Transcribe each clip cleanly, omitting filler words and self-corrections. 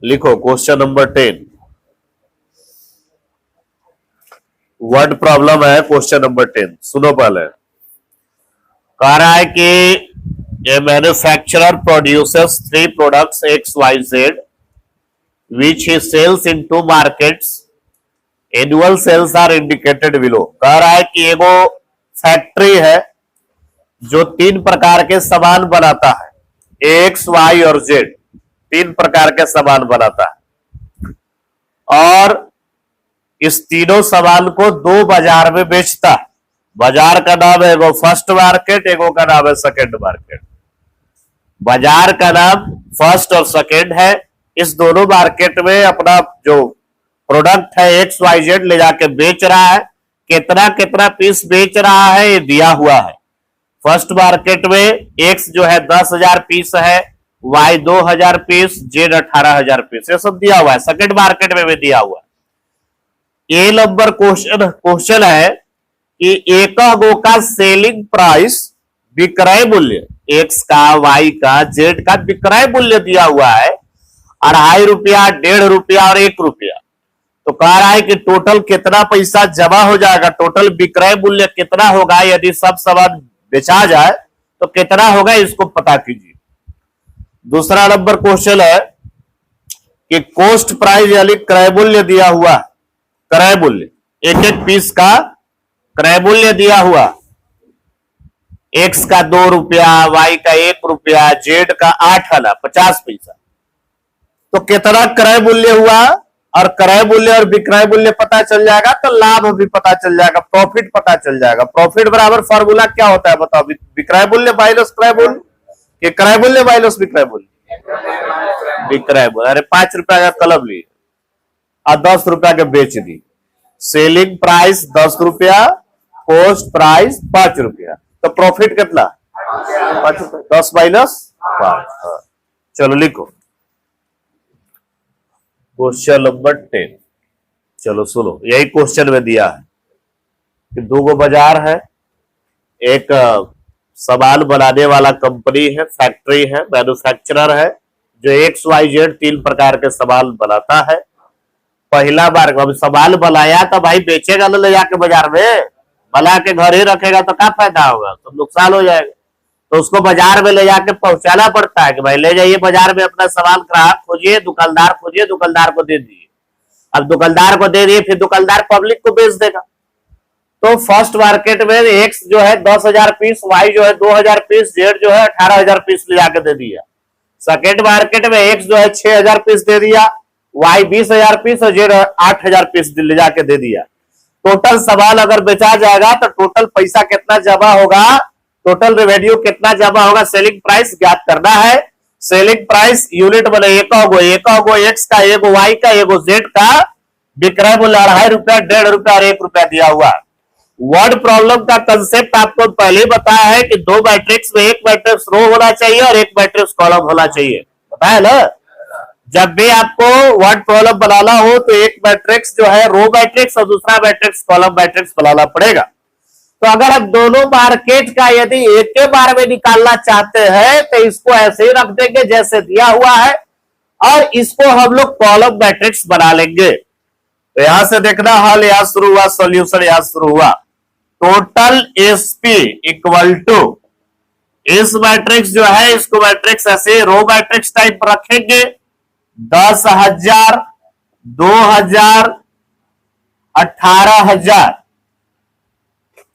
लिखो question number 10 word problem है। Question number 10 सुनो पहले। कह रहा है कि a manufacturer produces 3 products XYZ which he sells in 2 markets. Annual sales are indicated below. कह रहा है कि एगो फैक्ट्री है जो 3 प्रकार के सामान बनाता है, X, Y और Z, 3 प्रकार के सामान बनाता है और इस तीनों सामान को 2 बाजार में बेचता है। बाजार का नाम है एगो फर्स्ट मार्केट, एगो का नाम है सेकंड मार्केट। बाजार का नाम फर्स्ट और सेकंड है। इस दोनों मार्केट में अपना जो प्रोडक्ट है XYZ ले जाके बेच रहा है। कितना कितना पीस बेच रहा है ये दिया हुआ है। फर्स्ट मार्केट में X जो है 10,000 पीस है, Y 2,000 पीस, Z 18,000 पीस, ये सब दिया हुआ है। सेकंड मार्केट में भी दिया हुआ है। ए नंबर क्वेश्चन है कि एक गो का सेलिंग प्राइस, विक्रय मूल्य, X का, Y का, Z का विक्रय मूल्य दिया हुआ है 2.5 रुपया, 1.5 रुपया और 1 रुपया। तो कह रहा है कि टोटल कितना पैसा जमा हो जाएगा, टोटल विक्रय मूल्य कितना होगा यदि सब सामान बेचा जाए तो कितना होगा, इसको पता कीजिए। दूसरा नंबर क्वेश्चन है कि कॉस्ट प्राइस यानी क्रय मूल्य दिया हुआ, क्रय मूल्य एक एक पीस का क्रय मूल्य दिया हुआ, X का 2 रुपया, Y का 1 रुपया, Z का 8 आना 50 पैसा। तो कितना क्रय मूल्य हुआ और क्रय मूल्य और विक्रय मूल्य पता चल जाएगा तो लाभ भी पता चल जाएगा, प्रॉफिट पता चल जाएगा। प्रॉफिट बराबर फॉर्मूला क्या होता है बताओ? विक्रय मूल्य माइनस क्रय मूल्य, कि क्रय मूल्य माइनस विक्रय मूल्य? विक्रय मूल्य। अरे 5 रुपया का कलम लिए और 10 रुपया के बेच दी। सेलिंग प्राइस 10 रुपया, कॉस्ट प्राइस 5 रुपया, तो प्रॉफिट कितना? 5 रुपया। 10 माइनस 5। चलो लिखो क्वेश्चन नंबर 10। चलो सुनो, यही क्वेश्चन में दिया है कि 2 गो बाजार है, एक सामान बनाने वाला कंपनी है, फैक्ट्री है, मैन्युफैक्चरर है जो XYZ 3 प्रकार के सामान बनाता है। पहला बार सामान बनाया तो भाई बेचेगा ना ले जाके बाजार में, बना के घर ही रखेगा तो क्या फायदा होगा, तो नुकसान हो जाएगा। तो उसको बाजार में ले जाके पहुंचाना पड़ता है कि भाई ले जाइए बाजार में अपना सामान, ग्राहक खोजिए, दुकानदार खोजिए, दुकानदार को दे दीजिए। अब दुकानदार को दे दिए, फिर दुकानदार पब्लिक को बेच देगा। तो फर्स्ट मार्केट में X जो है 10,000 पीस, Y जो है 2,000 पीस, Z जो है 18,000 पीस ले जाके दे दिया। सेकेंड मार्केट में X जो है 6,000 पीस दे दिया, Y 20,000 पीस और Z 8,000 पीस ले जाके दे दिया। टोटल सामान अगर बेचा जाएगा तो टोटल पैसा कितना जमा होगा, टोटल रेवेन्यू कितना जमा होगा, सेलिंग प्राइस ज्ञात करना है। सेलिंग प्राइस यूनिट बने एक गो X का, एक Y का, एक Z का, विक्रय मूल्य 2.5 रुपया, 1.5 रुपया और 1 रुपया दिया हुआ। वर्ड प्रॉब्लम का कंसेप्ट आपको पहले बताया है कि 2 मैट्रिक्स में एक मैट्रिक्स रो होना चाहिए और एक मैट्रिक्स कॉलम होना चाहिए, बताया ना। जब भी आपको वर्ड प्रॉब्लम बनाना हो तो एक मैट्रिक्स जो है रो मैट्रिक्स और दूसरा मैट्रिक्स कॉलम मैट्रिक्स बनाना पड़ेगा। तो अगर आप दोनों मार्केट का यदि एक के बार में निकालना चाहते हैं तो इसको ऐसे ही रख देंगे जैसे दिया हुआ है और इसको हम लोग कॉलम मैट्रिक्स बना लेंगे। तो यहां से देखना, हल यहां शुरू हुआ, सॉल्यूशन यहां शुरू हुआ। टोटल SP इक्वल टू, इस मैट्रिक्स जो है इसको मैट्रिक्स ऐसे रो मैट्रिक्स टाइप रखेंगे। 10,000, 2,000, 18,000,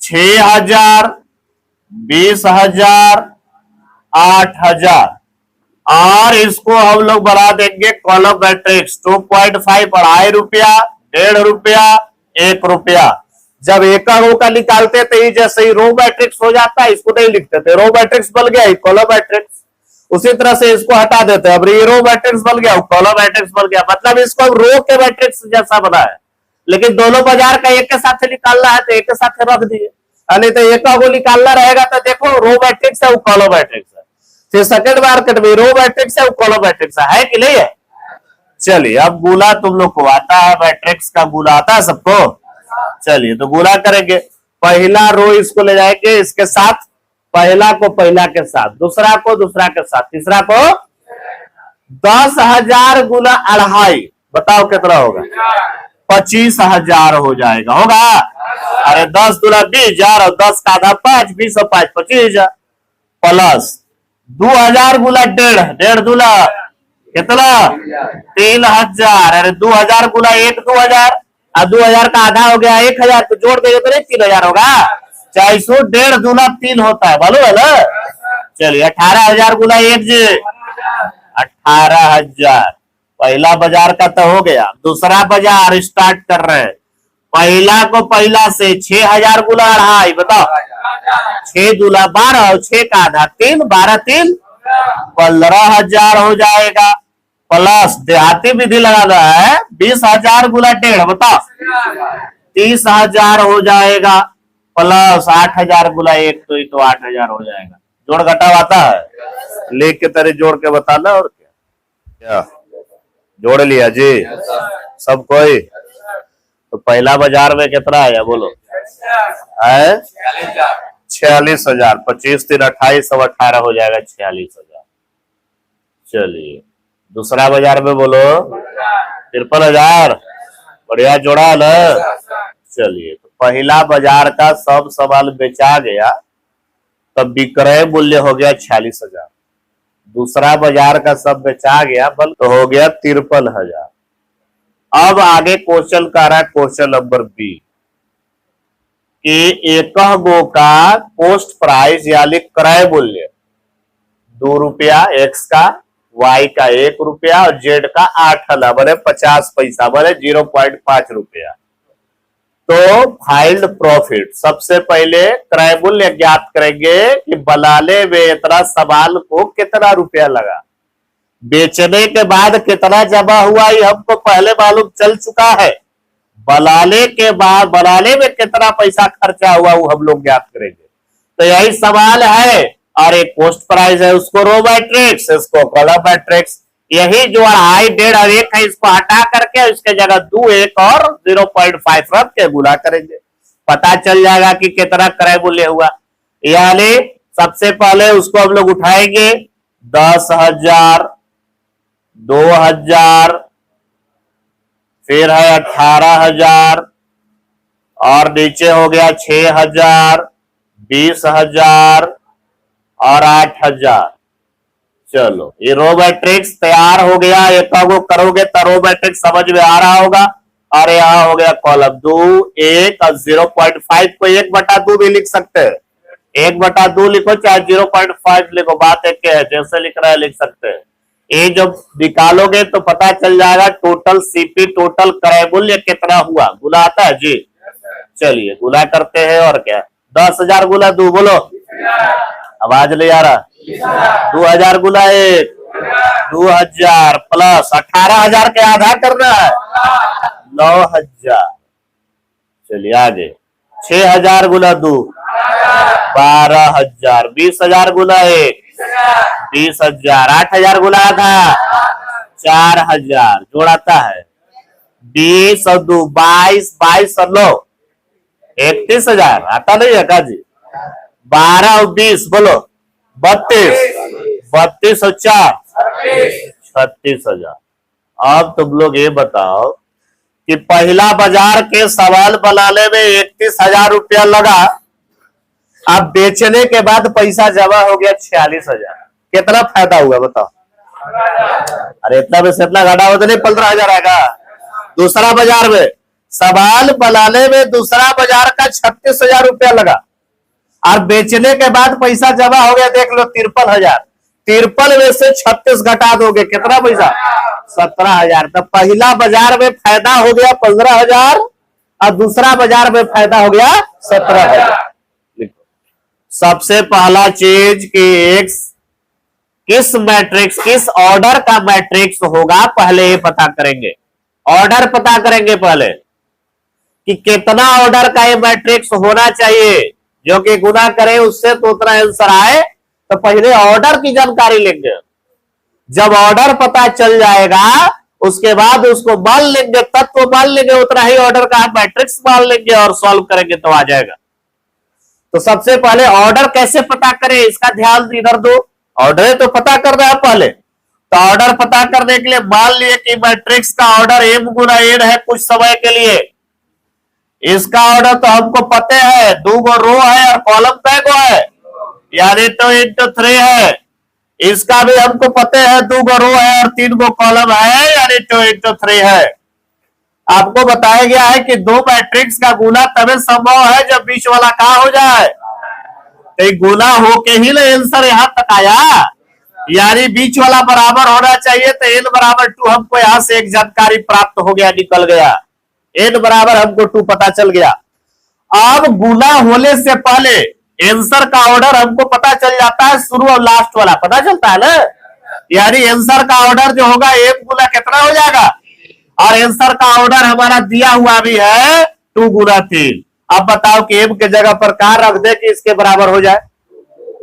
6,000, 20,000, 8,000 और इसको हम लोग बना देंगे कॉलम मैट्रिक्स 2.5, 2.5 रुपया, 1.5 रुपया, 1 रुपया। जब एक का निकालते थे जैसे ही रो मैट्रिक्स हो जाता है, इसको नहीं लिखते थे, रो मैट्रिक्स बन गया कॉलम मैट्रिक्स। उसी तरह से इसको हटा देते हैं, अब ये रो मैट्रिक्स बन गया, कॉलम मैट्रिक्स बन गया, मतलब इसको रो के मैट्रिक्स जैसा बना है। लेकिन दोनों बाजार का एक के साथ निकालना है तो एक के साथ रख दिए, नहीं तो एक को निकालना रहेगा तो देखो रो मैट्रिक्स है वो कॉलम मैट्रिक्स है, फिर सेकंड मार्केट में रो मैट्रिक्स है वो कॉलम मैट्रिक्स है कि नहीं है। चलिए अब गुना तुम लोग को आता है, मैट्रिक्स का गुना आता है सबको। चलिए तो गुना करेंगे, पहला रो इसको ले जाएंगे इसके साथ, पहला को पहला के साथ, दूसरा को दूसरा के साथ, तीसरा को 10,000 गुना अढ़ाई, बताओ कितना होगा? 25,000 हो जाएगा, होगा? अरे 10 दूना 20,000 और 10 का आधा 5, 20 और 5 25,000 प्लस 2,000 गुना डेढ़, डेढ़ दूना कितना? 3,000। अरे 2,000 गुना 1 2,000 और 2,000 का आधा हो गया 1,000, तो जोड़ देंगे तो नहीं 3,000 होगा? 400 डेढ़ दूना 3 होता है, मालूम है ना? चलिए 18,000 गुना 1 जी 18,000। पहला बाजार का तो हो गया, दूसरा बाजार स्टार्ट कर रहे हैं। पहला को पहला से 6,000 गुना अढ़ाई, बताओ 6 दूना 12 और 6 का आधा 3, 12 3 15,000 हो जाएगा। प्लस देहाती विधि लगाना है 20,000 गुना डेढ़, बताओ 30,000 हो जाएगा। प्लस 8,000 गुना 1 तो 8,000 हो जाएगा। जोड़ घटाव आता है, लेके तेरे जोड़ के बताना। और क्या जोड़ लिया जी सब कोई? तो पहला बाजार में कितना आया बोलो? है 46,000। 25 3 28 सब 18 हो जाएगा 46,000। चलिए दूसरा बाजार में बोलो 53,000। बढ़िया जोड़ा ना। चलिए तो पहला बाजार का सब सामान बेचा गया, तब विक्रय मूल्य हो गया 46,000। दूसरा बाजार का सब बेचा गया बल तो हो गया 53,000। अब आगे क्वेश्चन कर रहा है, क्वेश्चन नंबर बी कि एक गो का पोस्ट प्राइस यानी क्रय मूल्य 2 रुपया एक्स का, वाई का 1 रुपया और जेड का 8 आना, बने 50 पैसा, बने 0.5 रुपया। तो फाइंड प्रॉफिट। सबसे पहले क्रय मूल्य ज्ञात करेंगे कि बनाने में इतना सामान को कितना रुपया लगा, बेचने के बाद कितना जमा हुआ ये हमको पहले मालूम चल चुका है। बनाने के बाद बनाने में कितना पैसा खर्चा हुआ वो हम लोग ज्ञात करेंगे। तो यही सवाल है। और एक पोस्ट प्राइस है, उसको रो मैट्रिक्स, इसको कॉलम मैट्रिक्स। यही जो अढ़ाई डेढ़ और 1 है, इसको हटा करके इसके जगह 2 1 और 0.5 रख के गुना करेंगे, पता चल जाएगा कि कितना क्रय मूल्य हुआ। यानी सबसे पहले उसको हम लोग उठाएंगे 10,000, 2,000, फिर है 18,000 और नीचे हो गया 6,000, 20,000 और 8,000। चलो ये रो मैट्रिक्स तैयार हो गया। एक को करोगे तो रो मैट्रिक्स समझ में आ रहा होगा। और यहाँ हो गया कॉलम 2 1 और 0.5 को 1/2 भी लिख सकते हैं। 1/2 लिखो चाहे 0.5 लिखो, बात एक है, जैसे लिख रहा है लिख सकते हैं। ये जब निकालोगे तो पता चल जाएगा टोटल सीपी, टोटल क्रय मूल्य कितना हुआ। गुना आता है जी? चलिए गुना करते हैं। और क्या 10,000 गुना 2 बोलो, आवाज नहीं आ रहा। 2,000 गुना 1 2,000 प्लस 18,000 के आधा करना है 9,000। चलिए आगे 6,000 गुना 2 12,000, 20,000 गुना 1 20,000, 8,000 गुना आधा 4,000। जोड़ाता है 20 और 2 22, 22 और 9 31,000। आता नहीं है का जी? 12 और 20 बोलो 32, 32 और 4 36,000। अब तुम लोग ये बताओ कि पहला बाजार के सवाल बनाने में 31,000 रुपया लगा, अब बेचने के बाद पैसा जमा हो गया 46,000। कितना फायदा हुआ बताओ? अरे इतना में से इतना घाटा हो तो नहीं 15,000 आएगा। दूसरा बाजार में सवाल बनाने में दूसरा बाजार का 36,000 रुपया लगा और बेचने के बाद पैसा जमा हो गया, देख लो 53,000। 53 में से 36 घटा दोगे कितना पैसा? 17,000। तो पहला बाजार में फायदा हो गया 15,000 और दूसरा बाजार में फायदा हो गया 17,000। सबसे पहला चीज कि एक किस मैट्रिक्स, किस ऑर्डर का मैट्रिक्स होगा पहले ये पता करेंगे। ऑर्डर पता करेंगे पहले कि कितना ऑर्डर का ये मैट्रिक्स होना चाहिए, जो कि गुना करें उससे तो उतना आंसर आए। तो पहले ऑर्डर की जानकारी लेंगे। जब ऑर्डर पता चल जाएगा उसके बाद उसको मान लेंगे, तत्व मान लेंगे, उतना ही ऑर्डर का मैट्रिक्स मान लेंगे और सॉल्व करेंगे तो आ जाएगा। तो सबसे पहले ऑर्डर कैसे पता करें इसका ध्यान इधर दो। ऑर्डर तो पता करना है पहले, तो ऑर्डर पता करने के लिए मान लिए कि मैट्रिक्स का ऑर्डर m गुना n है कुछ समय के लिए। इसका ऑर्डर तो हमको पते है, 2 गो रो है और कॉलम कै गो है, यानी 2 into 3 है। इसका भी हमको पते है, 2 गो रो है और 3 गो कॉलम है, यानी 2 into 3 है। आपको बताया गया है कि दो मैट्रिक्स का गुना तभी संभव है जब बीच वाला का हो जाए, तो गुना होके ही ना आंसर यहां तक आया, यानी बीच वाला बराबर होना चाहिए। तो n बराबर 2 हमको यहां से एक जानकारी प्राप्त हो गया, निकल गया, n बराबर हमको 2 पता चल गया। अब गुना होने से पहले आंसर का ऑर्डर हमको पता चल जाता है, शुरू और लास्ट वाला पता चलता है ना, यानी आंसर का ऑर्डर जो होगा m गुना कितना हो जाएगा, और आंसर का ऑर्डर हमारा दिया हुआ भी है 2 गुना 3। अब बताओ कि m के जगह पर क्या रख दे कि इसके बराबर हो जाए,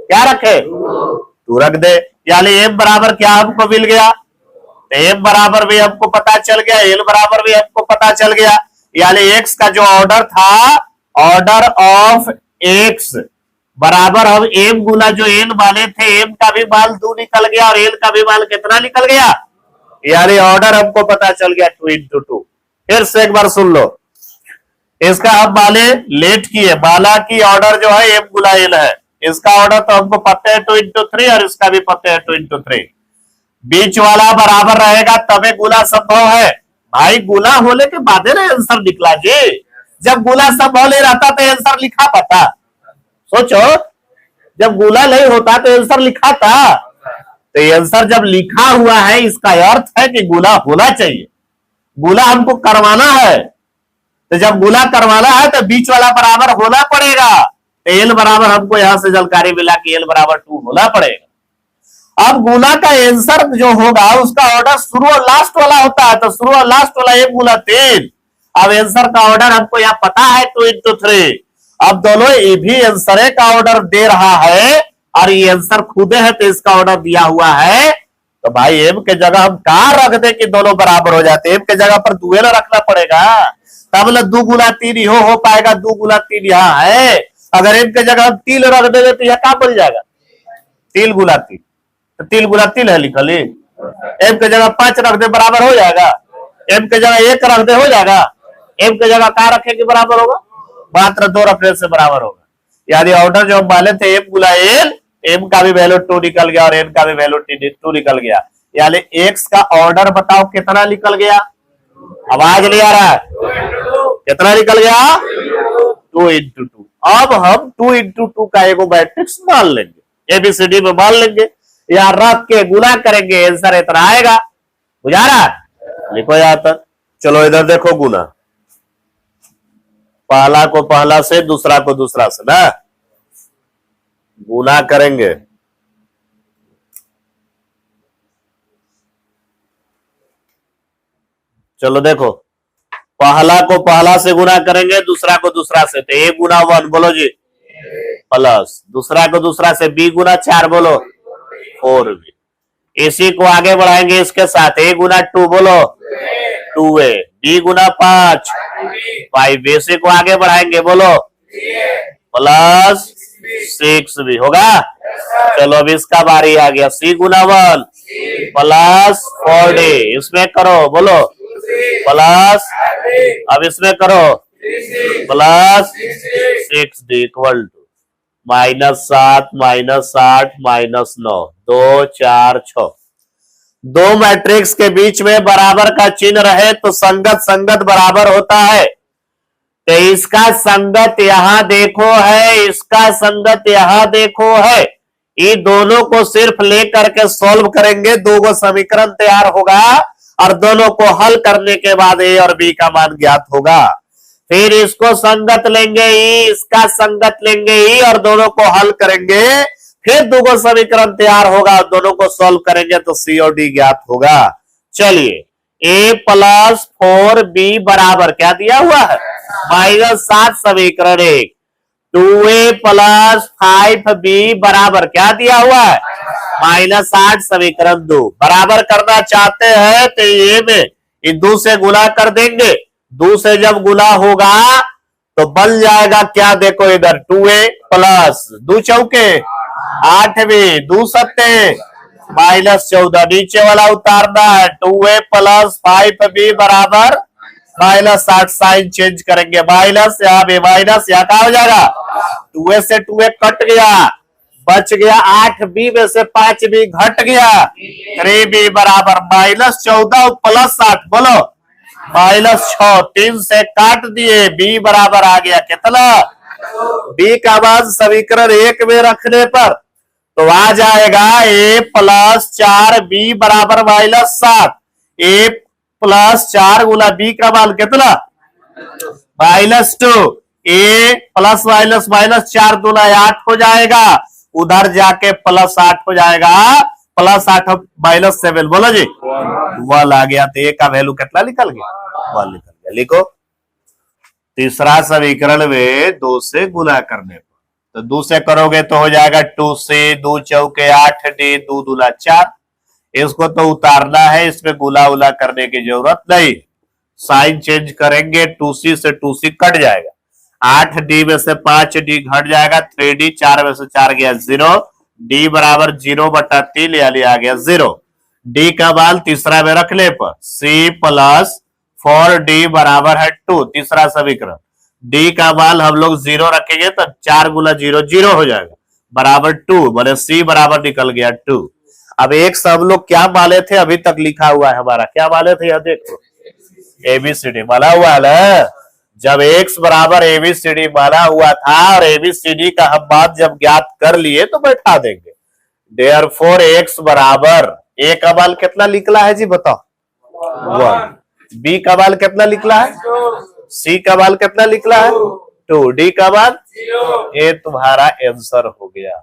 क्या रखे, 2 रख दे, यानी m बराबर क्या हमको मिल गया, तो m बराबर भी हमको पता चल गया, l बराबर भी हमको पता चल गया, यानी x का जो ऑर्डर था, ऑर्डर ऑफ x बराबर हम m गुना जो n माने थे, m का भी मान 2 निकल गया और l का भी मान कितना निकल गया, यानी ऑर्डर हमको पता चल गया 2 into 2। फिर से एक बार सुन लो, इसका हम माने लेट किए, माना की ऑर्डर जो है m गुना n है, इसका ऑर्डर तो हमको पता है 2 into 3 और इसका भी पता है 2 into 3। बीच वाला बराबर रहेगा तभी गुना संभव है। भाई गुना होने के बाद ना आंसर निकला जी, जब गुना संभव नहीं रहता तो आंसर लिखा पाता, सोचो जब गुना नहीं होता तो आंसर लिखा था, तो आंसर जब लिखा हुआ है इसका अर्थ है कि गुना होना चाहिए, गुना हमको करवाना है, तो जब गुना करवाना है तो बीच वाला बराबर होना पड़ेगा, तो एल बराबर हमको यहां से जानकारी मिला कि एल बराबर 2 होना पड़ेगा। अब गुना का आंसर जो होगा उसका ऑर्डर शुरू और लास्ट वाला होता है, तो शुरू और लास्ट वाला m गुना 3। अब आंसर का ऑर्डर हमको यहाँ पता है 2 into 3। अब दोनों ये भी आंसर का ऑर्डर दे रहा है और ये आंसर खुदे है, तो इसका ऑर्डर दिया हुआ है, तो भाई एम के जगह हम कहा रख दे कि दोनों बराबर हो जाते, एम के जगह पर दुएला रखना पड़ेगा, तब मतलब 2 गुना 3 ही हो पाएगा, 2 गुना 3 यहाँ है। अगर एम के जगह हम 3 रख देंगे तो यह क्या बन जाएगा, 3 गुना 3, तो 3 गुना 3 है लिखल, एम के जगह 5 रख दे बराबर हो जाएगा, एम के जगह 1 रख दे हो जाएगा, एम के जगह क्या रखे कि बराबर होगा, मात्र 2 रखने से बराबर होगा। यानी ऑर्डर जो हम माने थे m गुना l, m का भी वैल्यू 2 निकल गया और n का भी वैल्यू 2 निकल गया, यानी x का ऑर्डर बताओ कितना निकल गया, आवाज नहीं आ रहा है, कितना निकल गया, 2 into 2। अब हम 2 into 2 का एगो मैट्रिक्स मान लेंगे, एबीसीडी में मान लेंगे, या रख के गुना करेंगे, आंसर इतना आएगा, बुझा रहा है, लिखो यहाँ तक। चलो इधर देखो गुना, पहला को पहला से, दूसरा को दूसरा से ना गुना करेंगे। चलो देखो, पहला को पहला से गुना करेंगे, दूसरा को दूसरा से, तो a गुना 1 बोलो जी प्लस, दूसरा को दूसरा से b गुना 4 बोलो 4b, इसी को आगे बढ़ाएंगे इसके साथ, a गुना 2 बोलो 2a, b गुना 5 इसी को आगे बढ़ाएंगे बोलो प्लस 6b होगा। चलो अब इसका बारी आ गया, c गुना 1 प्लस 4d, इसमें करो बोलो प्लस, अब इसमें करो प्लस 6d इक्वल टू -7 -8 -9, 2 4 6। दो मैट्रिक्स के बीच में बराबर का चिन्ह रहे तो संगत संगत बराबर होता है, तो इसका संगत यहां देखो है, इसका संगत यहां देखो है, ये दोनों को सिर्फ लेकर के सॉल्व करेंगे, 2 गो समीकरण तैयार होगा और दोनों को हल करने के बाद ए और बी का मान ज्ञात होगा। फिर इसको संगत लेंगे ई, इसका संगत लेंगे ई और दोनों को हल करेंगे, फिर 2 गो समीकरण तैयार होगा, दोनों को सॉल्व करेंगे तो सी और डी ज्ञात होगा। चलिए a प्लस 4b बराबर क्या दिया हुआ है, -7 समीकरण 1, 2a प्लस 5b बराबर क्या दिया हुआ है, -8 समीकरण 2। बराबर करना चाहते हैं तो ये में इन 2 से गुना कर देंगे, 2 से जब गुना होगा तो बन जाएगा क्या, देखो इधर 2a प्लस 2 चौके 8b, 2 सत्ते -14, नीचे वाला उतारना है। 2a + 5b बराबर -8, साइन चेंज करेंगे, माइनस यहाँ भी माइनस, यहाँ क्या हो जाएगा, 2a से 2a कट गया, बच गया 8b में से 5b घट गया, 3b बराबर -14 + 8, बोलो -6, 3 से काट दिए, b बराबर आ गया कितना, b का मान समीकरण 1 में रखने पर तो आ जाएगा a + 4b बराबर -7, a + 4 गुना b का मान कितना, -2, a प्लस माइनस -4 दूना 8 हो जाएगा, उधर जाके +8 हो जाएगा, +8 -7, बोलो जी 1 आ गया, तो a का वैल्यू कितना निकल गया, 1 निकल गया। लिखो तीसरा समीकरण में 2 से गुना करने पर, तो 2 से करोगे तो हो जाएगा 2c, 2 चौके 8d, 2 दूना 4, इसको तो उतारना है, इसमें गुना उला करने की जरूरत नहीं, साइन चेंज करेंगे, 2c से 2c कट जाएगा, 8d में से 5d घट जाएगा, 3d, 4 में से 4 गया 0, d बराबर 0/3 यानी आ गया 0, d का मान तीसरा में रखने पर c + 4d बराबर है 2, तीसरा समीकरण, d का मान हम लोग 0 रखेंगे तो 4 गुना 0 0 हो जाएगा, बराबर 2, मैंने c बराबर निकल गया 2। अब एक सब लोग क्या माने थे, अभी तक लिखा हुआ है हमारा, क्या माने थे, यह देखो ABCD माना हुआ है ना, जब x बराबर ABCD माना हुआ था और ABCD का हम बात जब ज्ञात कर लिए तो बैठा देंगे, देयरफॉर x बराबर, a का मान कितना निकला है जी बताओ, 1, b का मान कितना निकला है, c का मान कितना निकला है, 2, d का मान, ये तुम्हारा आंसर हो गया।